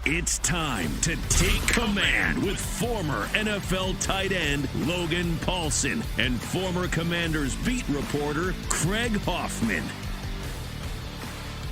It's time to take command with former NFL tight end Logan Paulson and former Commanders beat reporter Craig Hoffman.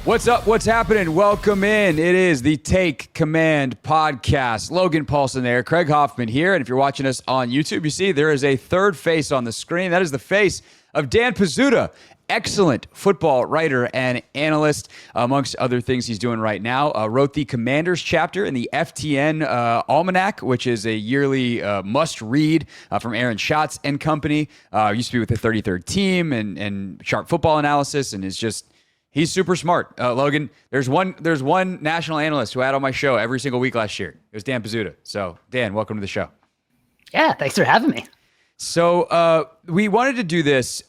What's up? What's happening? Welcome in. It is the Take Command podcast. Logan Paulson there, Craig Hoffman here. And if you're watching us on YouTube, you see there is a third face on the screen. That is the face of Dan Pizzuta. Excellent football writer and analyst, amongst other things he's doing right now. Wrote the Commanders chapter in the FTN Almanac, which is a yearly must-read from Aaron Schatz and company. Used to be with the 33rd team and sharp football analysis, and is just... he's super smart. Logan, there's one national analyst who had on my show every single week last year. It was Dan Pizzuta. So, Dan, welcome to the show. Yeah, thanks for having me. So we wanted to do this.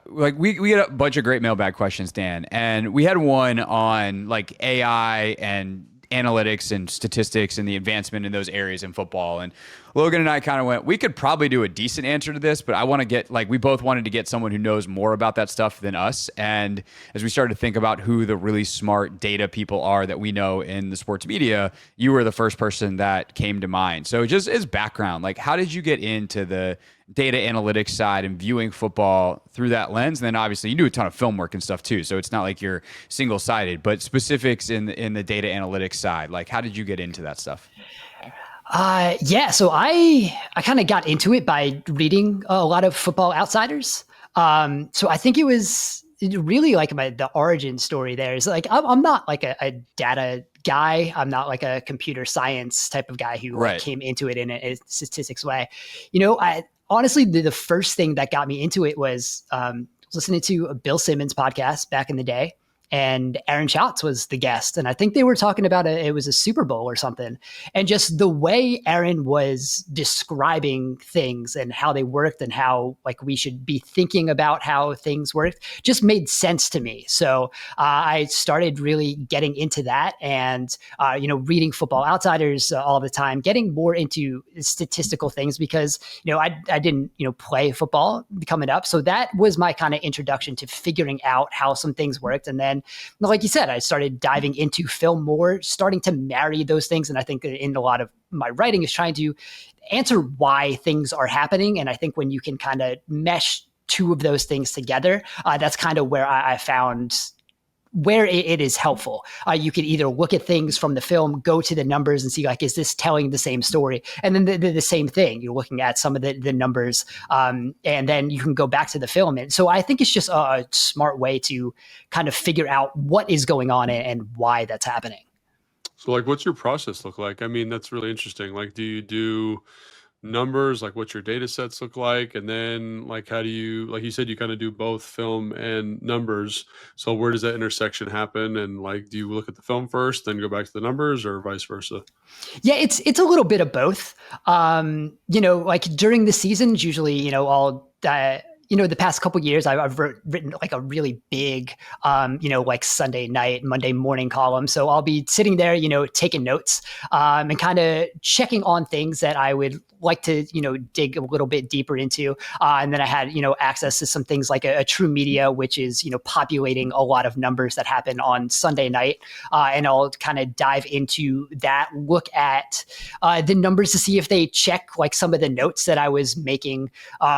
We get a bunch of great mailbag questions, Dan, and we had one on like AI and analytics and statistics and the advancement in those areas in football. And Logan and I kind of went, we could probably do a decent answer to this, but I want to get, we both wanted to get someone who knows more about that stuff than us. And as we started to think about who the really smart data people are that we know in the sports media, you were the first person that came to mind. So just as background, how did you get into the data analytics side and viewing football through that lens? And then obviously you do a ton of film work and stuff too. So it's not like you're single-sided, but specifics in the data analytics side, how did you get into that stuff? So I kind of got into it by reading a lot of Football Outsiders. So I think it was really the origin story there is I'm not a data guy. I'm not a computer science type of guy who came into it in a statistics way. Honestly, the first thing that got me into it was listening to a Bill Simmons podcast back in the day. And Aaron Schatz was the guest. And I think they were talking about it was a Super Bowl or something. And just the way Aaron was describing things and how they worked and how we should be thinking about how things worked just made sense to me. So I started really getting into that and, reading Football Outsiders all the time, getting more into statistical things because, I didn't, play football coming up. So that was my kind of introduction to figuring out how some things worked. And then, like you said, I started diving into film more, starting to marry those things. And I think in a lot of my writing is trying to answer why things are happening. And I think when you can kind of mesh two of those things together, that's kind of where I found where it is helpful. You can either look at things from the film, go to the numbers and see is this telling the same story? And then the same thing, you're looking at some of the numbers and then you can go back to the film. And so I think it's just a smart way to kind of figure out what is going on and why that's happening. So what's your process look like? I mean, that's really interesting. Do you do numbers, what your data sets look like? And then how do you, you said, you kind of do both film and numbers. So where does that intersection happen? And do you look at the film first, then go back to the numbers or vice versa? Yeah, it's a little bit of both. During the seasons, usually, I'll, the past couple of years, I've written a really big, Sunday night, Monday morning column. So I'll be sitting there, taking notes and kind of checking on things that I would like to, dig a little bit deeper into. And then I had, access to some things like a True Media, which is, populating a lot of numbers that happen on Sunday night. And I'll kind of dive into that, look at the numbers to see if they check some of the notes that I was making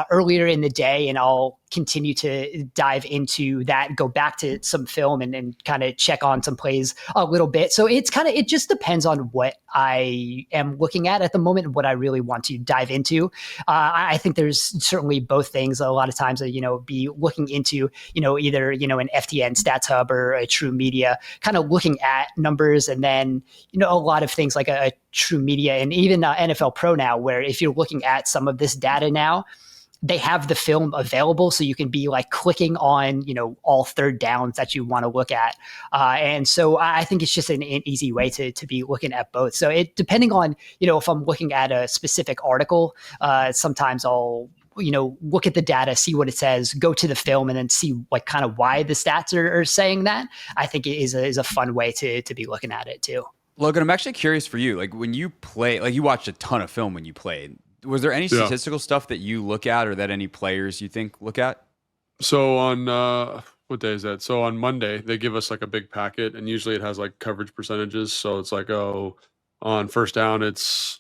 earlier in the day. And I'll continue to dive into that, go back to some film and kind of check on some plays a little bit. So it just depends on what I am looking at the moment and what I really want to dive into. I think there's certainly both things. A lot of times, be looking into, either, an FTN Stats Hub or a True Media, kind of looking at numbers. And then, a lot of things like a True Media and even NFL Pro now, where if you're looking at some of this data now, they have the film available, so you can be clicking on, all third downs that you want to look at. And so I think it's just an easy way to be looking at both. So depending on, if I'm looking at a specific article, sometimes I'll, look at the data, see what it says, go to the film and then see kind of why the stats are saying that. I think it is a fun way to be looking at it too. Logan, I'm actually curious for you, when you play, you watched a ton of film when you played. Was there any statistical stuff that you look at or that any players you think look at? So on what day is that? So on Monday, they give us like a big packet, and usually it has like coverage percentages. So it's like, oh, on first down, it's,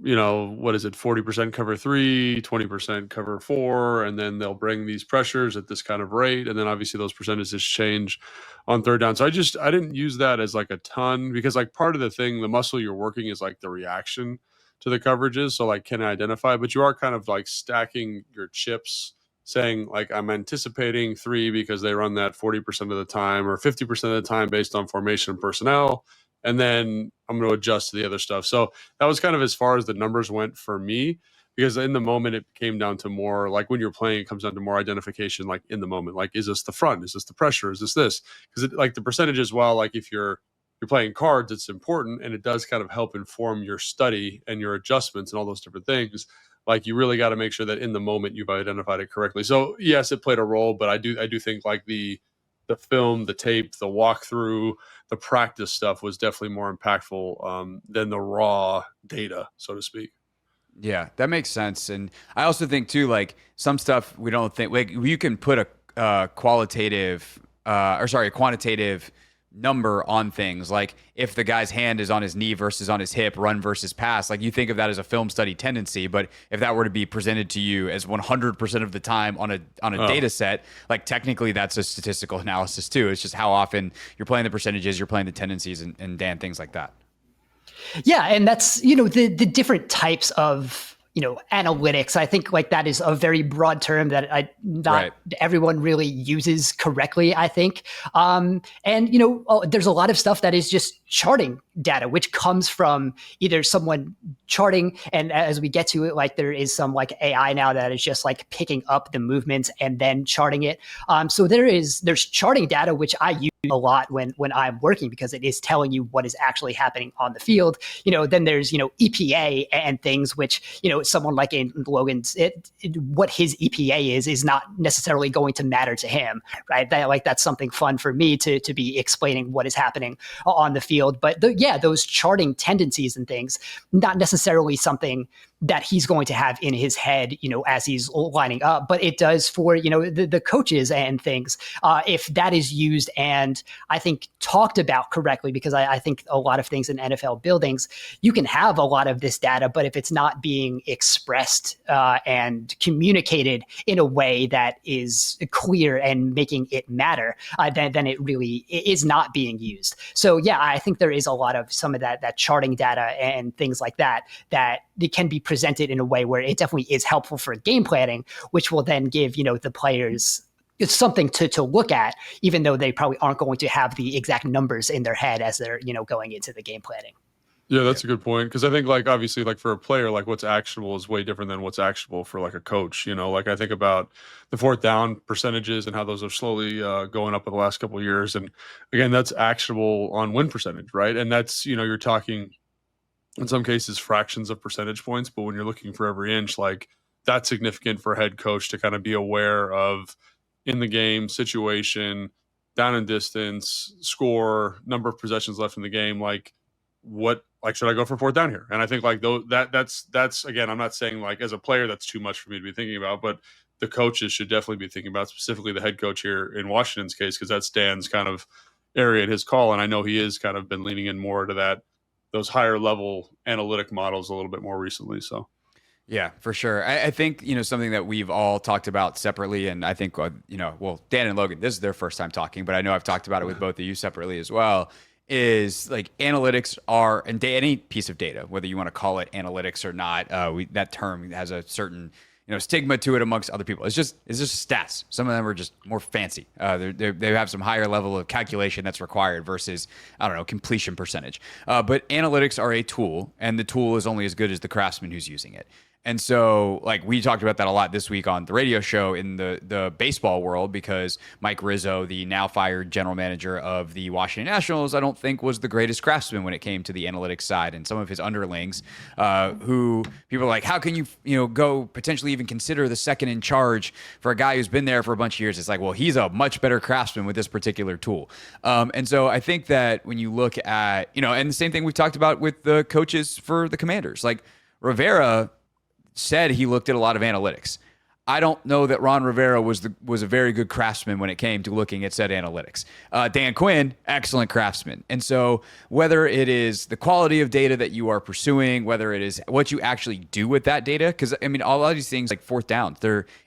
what is it? 40% cover 3, 20% cover 4. And then they'll bring these pressures at this kind of rate. And then obviously those percentages change on third down. So I didn't use that as like a ton, because like part of the thing, the muscle you're working is like the reaction to the coverages. So like, can I identify, but you are kind of like stacking your chips, saying like, I'm anticipating 3 because they run that 40% of the time or 50% of the time based on formation and personnel. And then I'm going to adjust to the other stuff. So that was kind of as far as the numbers went for me, because in the moment it came down to more like when you're playing, it comes down to more identification, like in the moment, like, is this the front? Is this the pressure? Is this? Because like the percentages, while like if you're playing cards, it's important and it does kind of help inform your study and your adjustments and all those different things. Like you really got to make sure that in the moment you've identified it correctly. So yes, it played a role, but I do think like the film, the tape, the walkthrough, the practice stuff was definitely more impactful than the raw data, so to speak. Yeah, that makes sense. And I also think too, like some stuff we don't think, like you can put a quantitative number on things, like if the guy's hand is on his knee versus on his hip, run versus pass, like you think of that as a film study tendency. But if that were to be presented to you as 100% of the time on a data set, like technically that's a statistical analysis too. It's just how often you're playing the percentages, you're playing the tendencies, and Dan, things like that. Yeah, and that's, the different types of, analytics. I think like that is a very broad term that not everyone really uses correctly, I think. And, there's a lot of stuff that is just charting data, which comes from either someone charting. And as we get to it, like there is some like AI now that is just like picking up the movements and then charting it. So there's charting data, which I use a lot when I'm working, because it is telling you what is actually happening on the field. Then there's, EPA and things which, someone like in Logan's, what his EPA is not necessarily going to matter to him, right? That's something fun for me to be explaining what is happening on the field. But those charting tendencies and things, not necessarily something that he's going to have in his head, as he's lining up, but it does for, the coaches and things, if that is used and I think talked about correctly, because I think a lot of things in NFL buildings, you can have a lot of this data, but if it's not being expressed and communicated in a way that is clear and making it matter, then it really is not being used. So yeah, I think there is a lot of some of that charting data and things like that it can be presented in a way where it definitely is helpful for game planning, which will then give, the players something to look at, even though they probably aren't going to have the exact numbers in their head as they're, going into the game planning. Yeah, that's a good point. Because I think like obviously like for a player, like what's actionable is way different than what's actionable for like a coach. Like I think about the fourth down percentages and how those are slowly going up in the last couple of years. And again, that's actionable on win percentage, right? And that's, you're talking in some cases fractions of percentage points, but when you're looking for every inch, like that's significant for a head coach to kind of be aware of in the game situation, down and distance, score, number of possessions left in the game. Like should I go for fourth down here? And I think like that's again, I'm not saying like as a player, that's too much for me to be thinking about, but the coaches should definitely be thinking about, specifically the head coach here in Washington's case, because that's Dan's kind of area at his call. And I know he has kind of been leaning in more to those higher level analytic models a little bit more recently. So yeah, for sure. I think, something that we've all talked about separately, and I think, Dan and Logan, this is their first time talking, but I know I've talked about it with both of you separately as well, is like analytics are, and any piece of data, whether you want to call it analytics or not, that term has a certain stigma to it amongst other people. It's just stats. Some of them are just more fancy. They have some higher level of calculation that's required versus, I don't know, completion percentage. But analytics are a tool, and the tool is only as good as the craftsman who's using it. And so, like, we talked about that a lot this week on the radio show in the baseball world, because Mike Rizzo, the now fired general manager of the Washington Nationals, I don't think was the greatest craftsman when it came to the analytics side. And some of his underlings, who people are like, how can you go potentially even consider the second in charge for a guy who's been there for a bunch of years? It's like, well, he's a much better craftsman with this particular tool. And so I think that when you look at, and the same thing we've talked about with the coaches for the Commanders, like Rivera said he looked at a lot of analytics. I don't know that Ron Rivera was a very good craftsman when it came to looking at said analytics. Dan Quinn, excellent craftsman. And so whether it is the quality of data that you are pursuing, whether it is what you actually do with that data, because I mean, a lot of these things like fourth downs,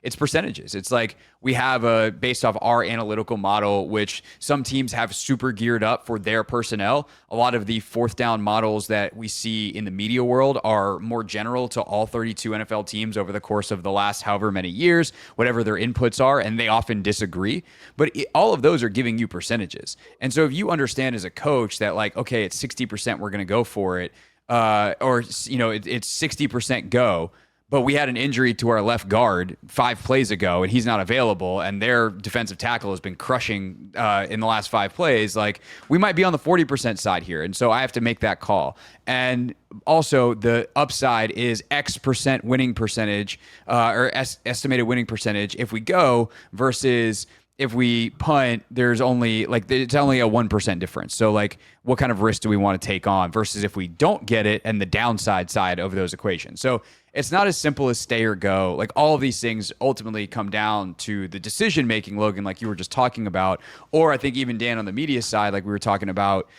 it's percentages. It's like we have based off our analytical model, which some teams have super geared up for their personnel. A lot of the fourth down models that we see in the media world are more general to all 32 NFL teams over the course of the last however many years, whatever their inputs are, and they often disagree. But all of those are giving you percentages. And so if you understand as a coach that like, okay, it's 60%, we're going to go for it, or it's 60% go, but we had an injury to our left guard 5 plays ago and he's not available and their defensive tackle has been crushing in the last 5 plays, like we might be on the 40% side here. And so I have to make that call. And also the upside is X% winning percentage or estimated winning percentage if we go versus if we punt, there's only it's only a 1% difference. So like what kind of risk do we want to take on versus if we don't get it and the downside side of those equations. So it's not as simple as stay or go. Like all of these things ultimately come down to the decision making, Logan, like you were just talking about, or I think even Dan on the media side, like we were talking about,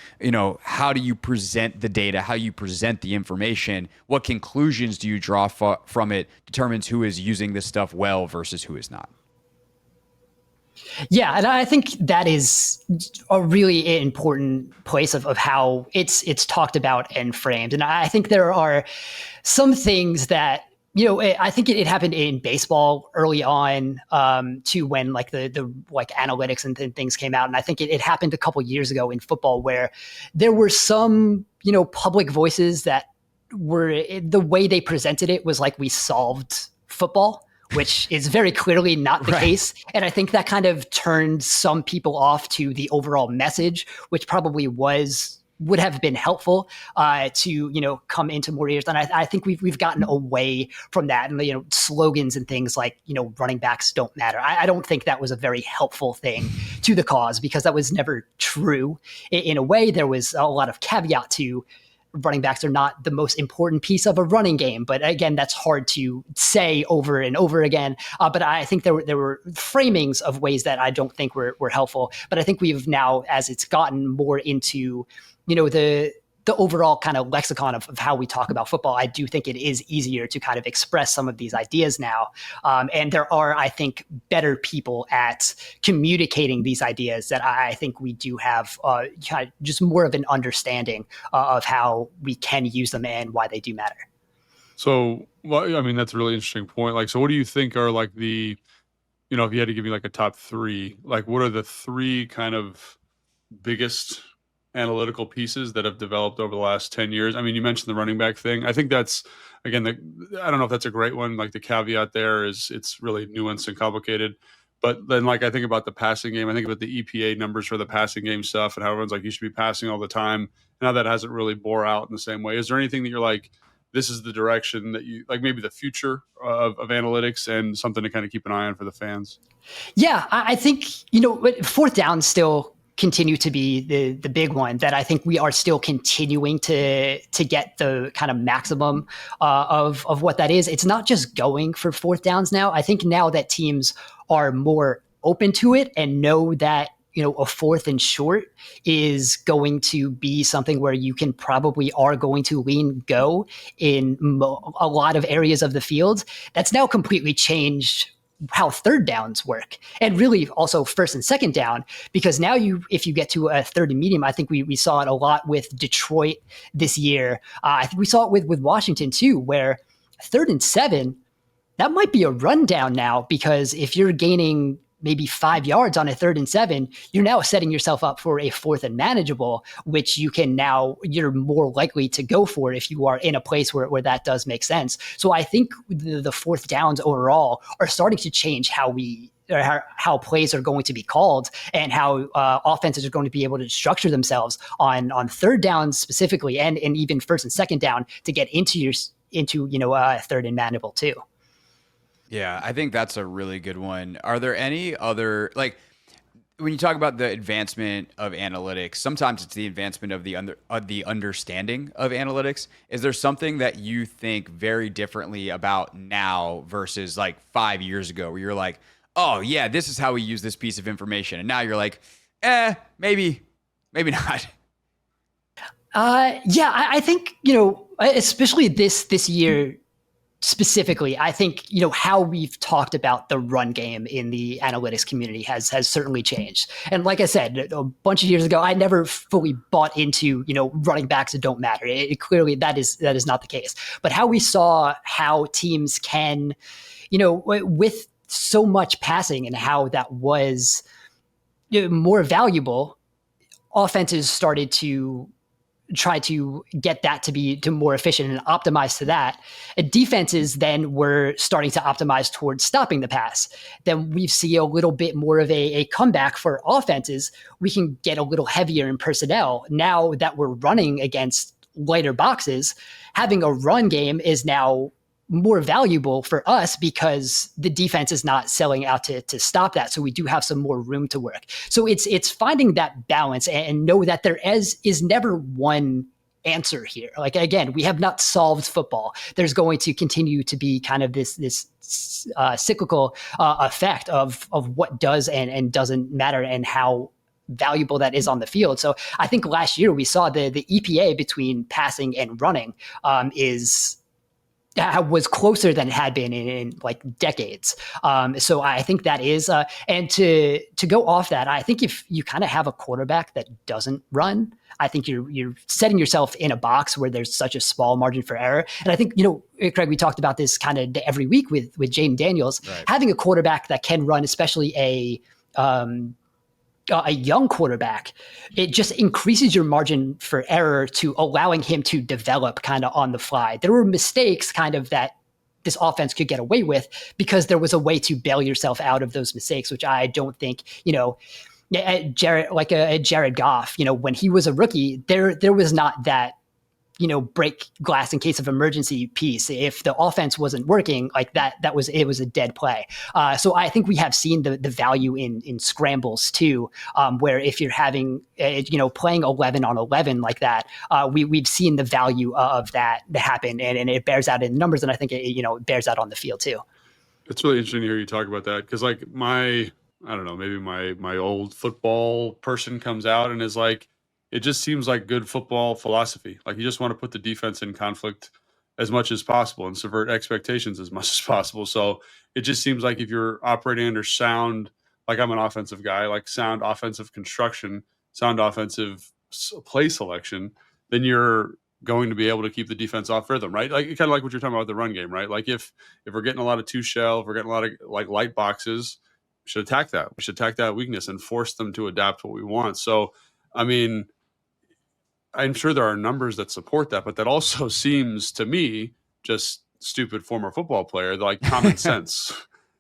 how do you present the data, how you present the information, what conclusions do you draw from it determines who is using this stuff well versus who is not. Yeah, and I think that is a really important place of how it's talked about and framed. And I think there are some things that, I think it happened in baseball early on to when like the like analytics and things came out. And I think it happened a couple years ago in football where there were some, public voices that were the way they presented it was like we solved football, which is very clearly not the case. And I think that kind of turned some people off to the overall message, which probably would have been helpful to, come into more ears. And I think we've gotten away from that and, slogans and things like, running backs don't matter. I don't think that was a very helpful thing to the cause because that was never true. In a way, there was a lot of caveat to running backs are not the most important piece of a running game. But again, that's hard to say over and over again. But I think there were framings of ways that I don't think were helpful. But I think we've now, as it's gotten more into, the overall kind of lexicon of how we talk about football, I do think it is easier to kind of express some of these ideas now. And there are, I think, better people at communicating these ideas that I think we do have kind of just more of an understanding of how we can use them and why they do matter. So, well, I mean, that's a really interesting point. Like, so what do you think are like the, if you had to give me like a top 3, like what are the 3 kind of biggest analytical pieces that have developed over the last 10 years. I mean, you mentioned the running back thing. I think that's, again, I don't know if that's a great one. Like the caveat there is it's really nuanced and complicated. But then like I think about the passing game, I think about the EPA numbers for the passing game stuff and how everyone's like, you should be passing all the time. Now that hasn't really bore out in the same way. Is there anything that you're like, this is the direction that you like, maybe the future of analytics and something to kind of keep an eye on for the fans? Yeah, I think, fourth down still continue to be the big one that I think we are still continuing to get the kind of maximum of what that is. It's not just going for fourth downs now. I think now that teams are more open to it and know that, a fourth and short is going to be something where you can probably are going to lean go in a lot of areas of the field. That's now completely changed how third downs work and really also first and second down, because now if you get to a third and medium, I think we saw it a lot with Detroit this year. I think we saw it with Washington too, where 3rd and 7, that might be a rundown now, because if you're gaining maybe 5 yards on a 3rd and 7, you're now setting yourself up for a 4th and manageable, which you're more likely to go for if you are in a place where that does make sense. So I think the fourth downs overall are starting to change how plays are going to be called and how offenses are going to be able to structure themselves on third down specifically, and even first and second down to get into 3rd and manageable too. Yeah, I think that's a really good one. Are there any other, like, when you talk about the advancement of analytics, sometimes it's the advancement of the understanding of analytics. Is there something that you think very differently about now versus like 5 years ago, where you're like, oh yeah, this is how we use this piece of information, and now you're like, maybe not. Yeah, I think, especially this year specifically, I think, how we've talked about the run game in the analytics community has certainly changed. And like I said, a bunch of years ago, I never fully bought into, running backs that don't matter. Clearly that is not the case. But how we saw how teams can, with so much passing and how that was more valuable, offenses started to try to get that to be more efficient and optimize to that. And defenses then were starting to optimize towards stopping the pass. Then we see a little bit more of a comeback for offenses. We can get a little heavier in personnel. Now that we're running against lighter boxes, having a run game is now more valuable for us because the defense is not selling out to stop that. So we do have some more room to work. So it's finding that balance and know that there is never one answer here. Like, again, we have not solved football. There's going to continue to be kind of this cyclical effect of what does and doesn't matter and how valuable that is on the field. So I think last year we saw the EPA between passing and running was closer than it had been in like decades. So I think that is, and to go off that, I think if you kind of have a quarterback that doesn't run, I think you're setting yourself in a box where there's such a small margin for error. And I think, Craig, we talked about this kind of every week with Jaden Daniels, right. Having a quarterback that can run, especially a young quarterback, it just increases your margin for error to allowing him to develop kind of on the fly. There were mistakes kind of that this offense could get away with because there was a way to bail yourself out of those mistakes, which I don't think, Jared Goff, when he was a rookie, there was not that, break glass in case of emergency piece. If the offense wasn't working like that, it was a dead play. So I think we have seen the value in scrambles too, where if you're having, playing 11 on 11 like that, we've seen the value of that happen and it bears out in numbers. And I think it bears out on the field too. It's really interesting to hear you talk about that because like I don't know, maybe my old football person comes out and is like, it just seems like good football philosophy. Like you just want to put the defense in conflict as much as possible and subvert expectations as much as possible. So it just seems like if you're operating under sound, like I'm an offensive guy, like sound offensive construction, sound offensive play selection, then you're going to be able to keep the defense off rhythm, right? Like kind of like what you're talking about with the run game, right? Like if we're getting a lot of two shell, if we're getting a lot of like light boxes, we should attack that. We should attack that weakness and force them to adapt what we want. So, I mean, I'm sure there are numbers that support that, but that also seems to me just stupid former football player, like common sense.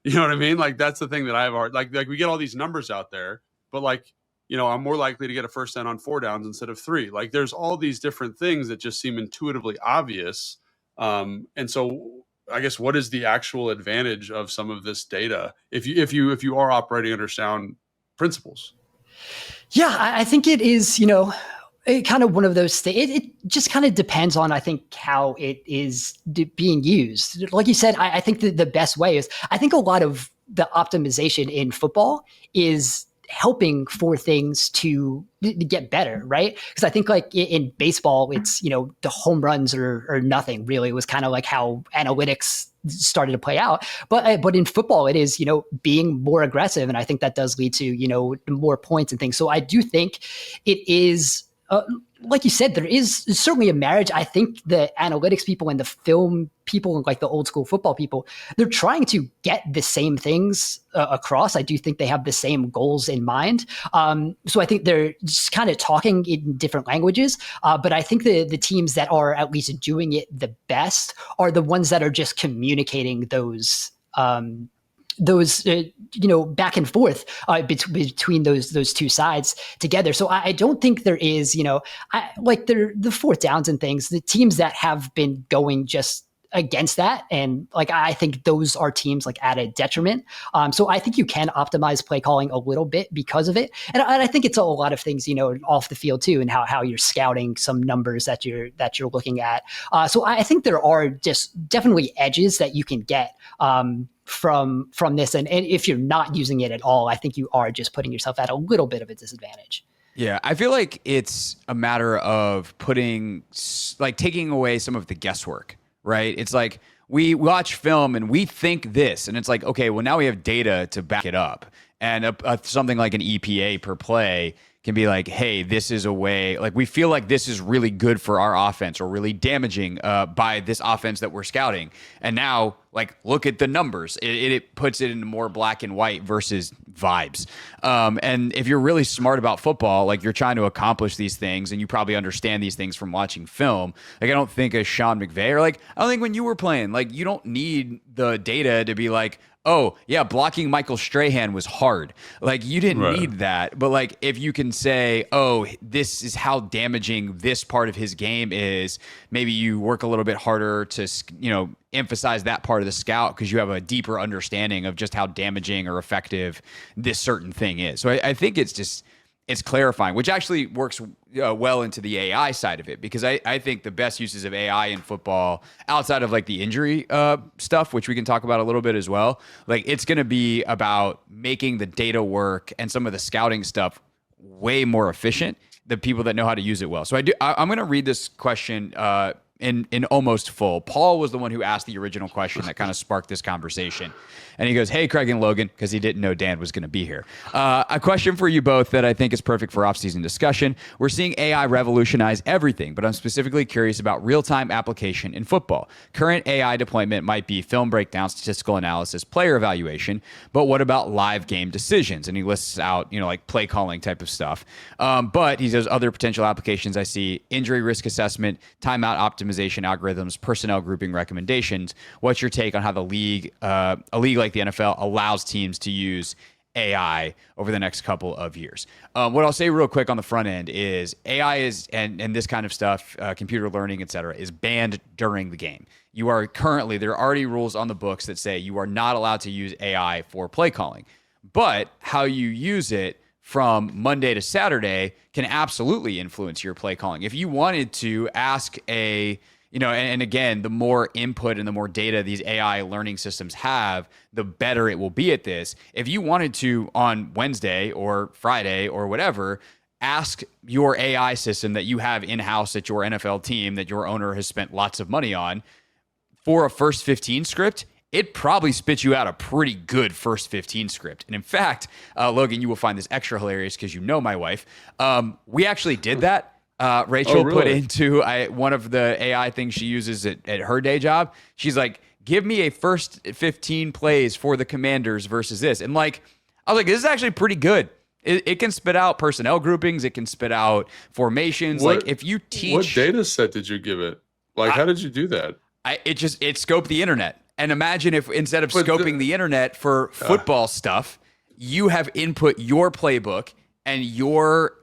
You know what I mean? Like that's the thing that I've like we get all these numbers out there, but like, I'm more likely to get a first down on 4 downs instead of 3. Like there's all these different things that just seem intuitively obvious. And so I guess what is the actual advantage of some of this data if you are operating under sound principles? Yeah, I think it is, kind of one of those things. It just kind of depends on, I think, how it is being used. Like you said, I think the best way is, I think a lot of the optimization in football is helping for things to get better, right? Because I think like in baseball, it's, the home runs are nothing really. It was kind of like how analytics started to play out. But in football, it is, being more aggressive. And I think that does lead to, more points and things. So I do think it is, like you said, there is certainly a marriage. I think the analytics people and the film people and like the old school football people, they're trying to get the same things across. I do think they have the same goals in mind. So I think they're just kind of talking in different languages. But I think the teams that are at least doing it the best are the ones that are just communicating those back and forth between those two sides together. So I don't think there is, like the 4th downs and things, the teams that have been going just against that. And like, I think those are teams like at a detriment. So I think you can optimize play calling a little bit because of it. And I think it's a lot of things, off the field too, and how you're scouting some numbers that you're looking at. So I think there are just definitely edges that you can get from this. And if you're not using it at all, I think you are just putting yourself at a little bit of a disadvantage. Yeah, I feel like it's a matter of taking away some of the guesswork, right? It's like we watch film and we think this, and it's like, okay, well, now we have data to back it up. And something like an EPA per play can be like, hey, this is a way, like we feel like this is really good for our offense or really damaging by this offense that we're scouting. And now, like, look at the numbers. It puts it into more black and white versus vibes. And if you're really smart about football, like you're trying to accomplish these things and you probably understand these things from watching film. Like, I don't think as Sean McVay, or like, I don't think when you were playing, like you don't need the data to be like, oh, yeah, blocking Michael Strahan was hard. Like, you didn't need that. But, like, if you can say, oh, this is how damaging this part of his game is, maybe you work a little bit harder to, emphasize that part of the scout because you have a deeper understanding of just how damaging or effective this certain thing is. So I think it's clarifying, which actually works well into the AI side of it, because I think the best uses of AI in football, outside of like the injury stuff, which we can talk about a little bit as well, like it's going to be about making the data work and some of the scouting stuff way more efficient, the people that know how to use it well. So I'm going to read this question in almost full. Paul was the one who asked the original question that kind of sparked this conversation. And he goes, hey, Craig and Logan, because he didn't know Dan was going to be here. A question for you both that I think is perfect for off-season discussion. We're seeing AI revolutionize everything, but I'm specifically curious about real-time application in football. Current AI deployment might be film breakdown, statistical analysis, player evaluation, but what about live game decisions? And he lists out, like play calling type of stuff. But he says other potential applications I see: injury risk assessment, timeout optimization algorithms, personnel grouping recommendations. What's your take on how a league like the NFL allows teams to use AI over the next couple of years? What I'll say real quick on the front end is AI is, and this kind of stuff, computer learning, et cetera, is banned during the game. There are already rules on the books that say you are not allowed to use AI for play calling. But how you use it from Monday to Saturday can absolutely influence your play calling. If you wanted to ask and again, the more input and the more data these AI learning systems have, the better it will be at this. If you wanted to, on Wednesday or Friday or whatever, ask your AI system that you have in-house at your NFL team that your owner has spent lots of money on for a first 15 script, it probably spits you out a pretty good first 15 script. And in fact, Logan, you will find this extra hilarious because you know my wife. We actually did that. Rachel put into one of the AI things she uses at her day job. She's like, give me a first 15 plays for the Commanders versus this. And like, I was like, this is actually pretty good. It can spit out personnel groupings. It can spit out formations. Like if you teach. What data set did you give it? Like, how did you do that? It scoped the internet. And imagine if instead of scoping the internet for football stuff, you have input your playbook and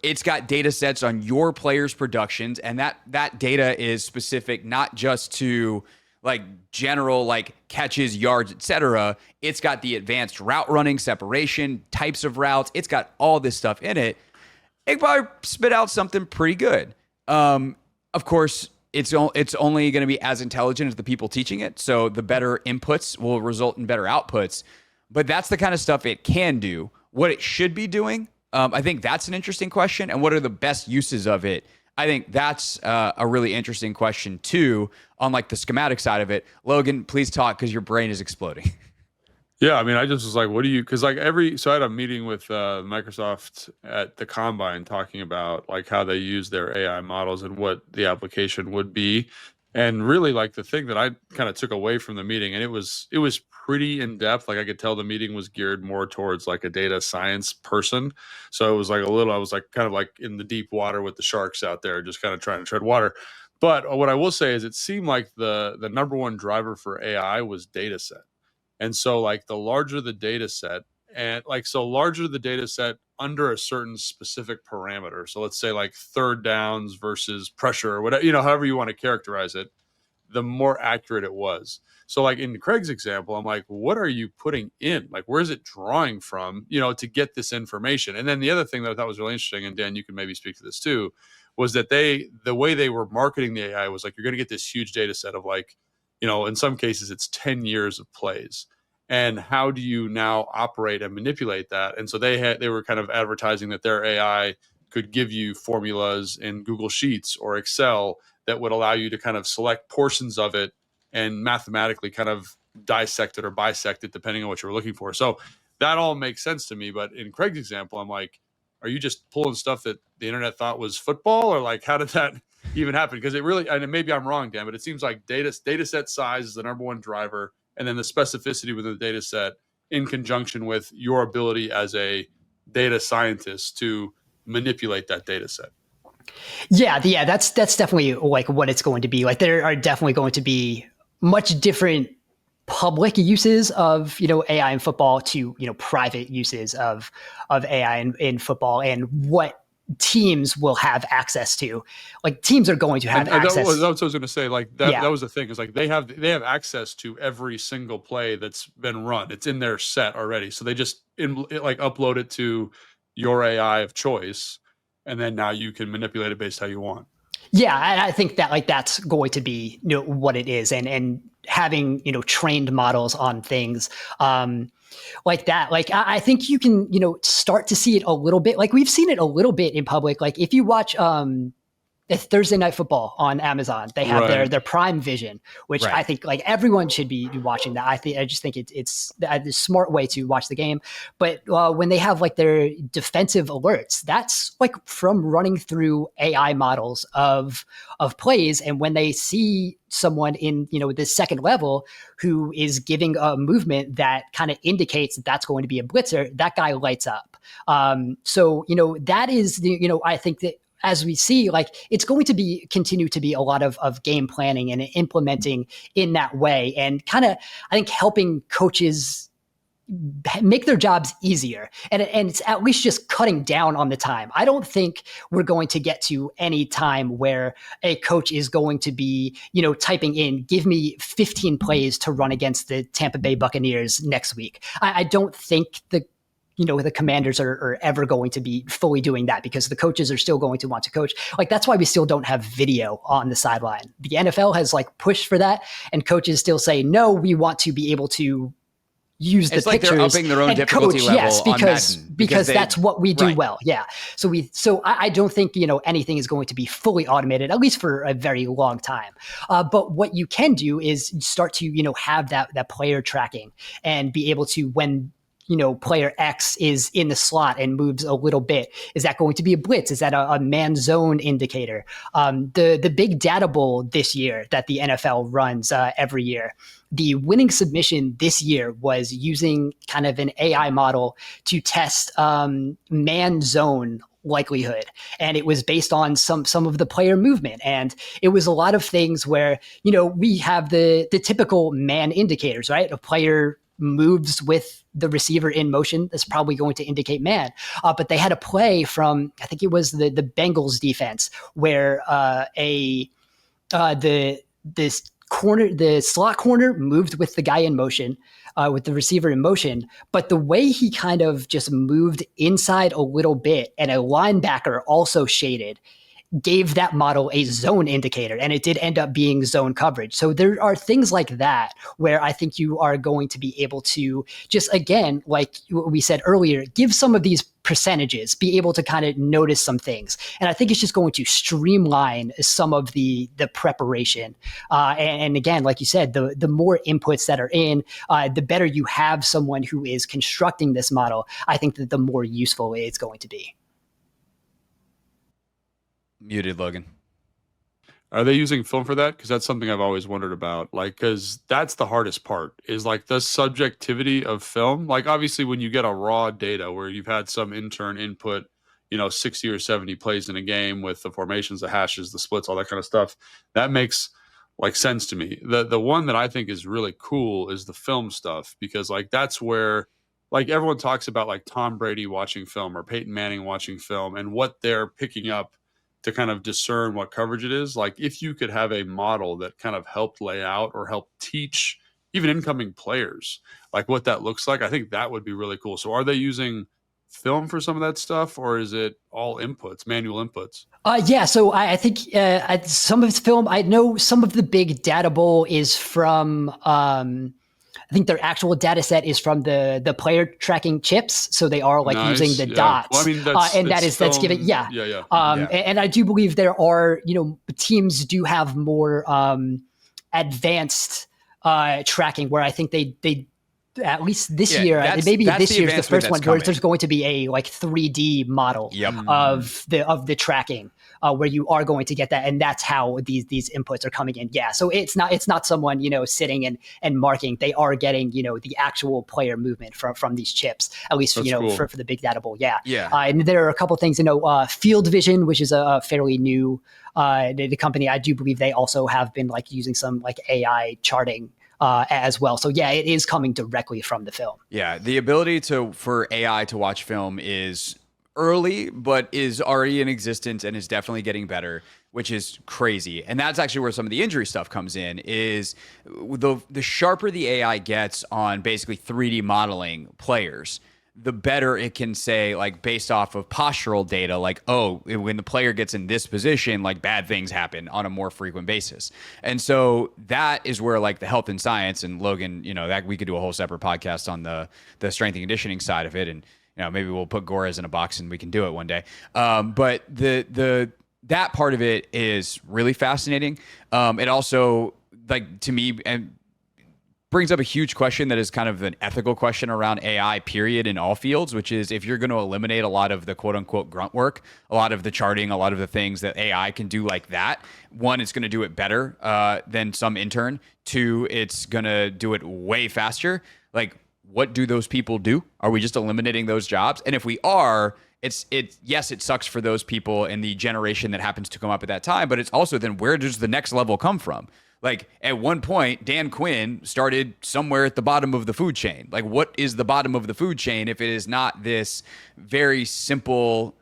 it's got data sets on your players' productions, and that data is specific not just to like general like catches, yards, etc. It's got the advanced route running, separation, types of routes. It's got all this stuff in it. It probably spit out something pretty good. Of course, it's only going to be as intelligent as the people teaching it. So the better inputs will result in better outputs. But that's the kind of stuff it can do. What it should be doing, I think that's an interesting question. And what are the best uses of it? I think that's a really interesting question too, on like the schematic side of it. Logan, please talk because your brain is exploding. Yeah, I mean, I just was like, what do you, because like so I had a meeting with Microsoft at the Combine talking about like how they use their AI models and what the application would be. And really like the thing that I kind of took away from the meeting, and it was pretty in depth. Like I could tell the meeting was geared more towards like a data science person. So it was like I was like kind of like in the deep water with the sharks out there, just kind of trying to tread water. But what I will say is it seemed like the number one driver for AI was data set. And so like the larger the data set, and like so larger the data set under a certain specific parameter. So let's say like third downs versus pressure or whatever, however you want to characterize it, the more accurate it was. So like in Craig's example, I'm like, what are you putting in? Like, where's it drawing from, to get this information? And then the other thing that I thought was really interesting, and Dan, you can maybe speak to this too, was that the way they were marketing the AI was like, you're going to get this huge data set of like, in some cases it's 10 years of plays. And how do you now operate and manipulate that? And so they were kind of advertising that their AI could give you formulas in Google Sheets or Excel that would allow you to kind of select portions of it and mathematically kind of dissect it or bisect it depending on what you're looking for. So that all makes sense to me. But in Craig's example, I'm like, are you just pulling stuff that the internet thought was football, or like how did that even happen? Because it really, and maybe I'm wrong, Dan, but it seems like data set size is the number one driver, and then the specificity within the data set in conjunction with your ability as a data scientist to manipulate that data set. Yeah, that's definitely like what it's going to be. Like there are definitely going to be much different public uses of AI in football to private uses of AI in football, and what teams will have access to. Like teams are going to have access. That's what I was going to say. Like that was the thing, is like they have access to every single play that's been run. It's in their set already, so they just upload it to your AI of choice, and then now you can manipulate it based how you want. Yeah, I think that that's going to be what it is, and having trained models on things like that. Like I think you can start to see it a little bit. Like we've seen it a little bit in public. Like if you watch Thursday Night Football on Amazon, they have their Prime Vision, which I think like everyone should be watching that. I just think it's a smart way to watch the game. But when they have like their defensive alerts, that's like from running through AI models of plays. And when they see someone in the second level who is giving a movement that kind of indicates that that's going to be a blitzer, that guy lights up. So that is I think that, as we see, like it's going to continue to be a lot of game planning and implementing in that way, and kind of, I think, helping coaches make their jobs easier. And it's at least just cutting down on the time. I don't think we're going to get to any time where a coach is going to be, typing in, give me 15 plays to run against the Tampa Bay Buccaneers next week. I don't think the Commanders are ever going to be fully doing that, because the coaches are still going to want to coach. Like that's why we still don't have video on the sideline. The NFL has like pushed for that, and coaches still say, no, we want to be able to use the pictures. It's like they're upping their own difficulty level. Yes, because that's what we do well. Yeah. So I don't think anything is going to be fully automated, at least for a very long time. But what you can do is start to have that player tracking, and be able to, when player X is in the slot and moves a little bit, is that going to be a blitz? Is that a man zone indicator? The big data bowl this year that the NFL runs every year, the winning submission this year was using kind of an AI model to test man zone likelihood. And it was based on some of the player movement. And it was a lot of things where, we have the typical man indicators, right? A player moves with the receiver in motion, that's probably going to indicate man. But they had a play from, I think it was the Bengals defense, where the slot corner moved with the guy in motion, with the receiver in motion. But the way he kind of just moved inside a little bit, and a linebacker also shaded, gave that model a zone indicator, and it did end up being zone coverage. So there are things like that where I think you are going to be able to just, again, like we said earlier, give some of these percentages, be able to kind of notice some things. And I think it's just going to streamline some of the preparation. And again, like you said, the more inputs that are in, the better you have someone who is constructing this model. I think that the more useful it's going to be. Muted, Logan. Are they using film for that? Because that's something I've always wondered about. Like, because that's the hardest part, is like the subjectivity of film. Like, obviously, when you get a raw data where you've had some intern input, 60 or 70 plays in a game with the formations, the hashes, the splits, all that kind of stuff, that makes like sense to me. The one that I think is really cool is the film stuff, because like that's where, like, everyone talks about like Tom Brady watching film or Peyton Manning watching film and what they're picking up to kind of discern what coverage it is. Like if you could have a model that kind of helped lay out or help teach even incoming players, like what that looks like, I think that would be really cool. So are they using film for some of that stuff, or is it all inputs, manual inputs? Yeah, so I think some of it's film. I know some of the big data bowl is from, I think their actual data set is from the player tracking chips. So they are like Nice, using the yeah. dots. Well, I mean, that's giving, Yeah. And I do believe there are, teams do have more advanced tracking where I think they at least this year, maybe this year's the first one where there's going to be a like 3D model of the tracking where you are going to get that, and that's how these inputs are coming in. Yeah, so it's not someone sitting and marking. They are getting the actual player movement from these chips, at least cool. for the big data bowl. Yeah. And there are a couple things. Field Vision, which is a fairly new the company. I do believe they also have been like using some like AI charting as well. So yeah, it is coming directly from the film. Yeah, the ability for AI to watch film is early, but is already in existence and is definitely getting better, which is crazy. And that's actually where some of the injury stuff comes in, is the sharper the AI gets on basically 3D modeling players, the better it can say, like based off of postural data, like, oh, when the player gets in this position, like bad things happen on a more frequent basis. And so that is where like the health and science, and Logan, that we could do a whole separate podcast on the strength and conditioning side of it. And, maybe we'll put Goras in a box and we can do it one day. But that part of it is really fascinating. It also, like, to me, and brings up a huge question that is kind of an ethical question around AI, period, in all fields, which is if you're going to eliminate a lot of the quote unquote grunt work, a lot of the charting, a lot of the things that AI can do like that, one, it's going to do it better than some intern. Two, it's going to do it way faster. Like, what do those people do? Are we just eliminating those jobs? And if we are, yes, it sucks for those people and the generation that happens to come up at that time, but it's also then where does the next level come from? Like at one point, Dan Quinn started somewhere at the bottom of the food chain. Like what is the bottom of the food chain if it is not this very simple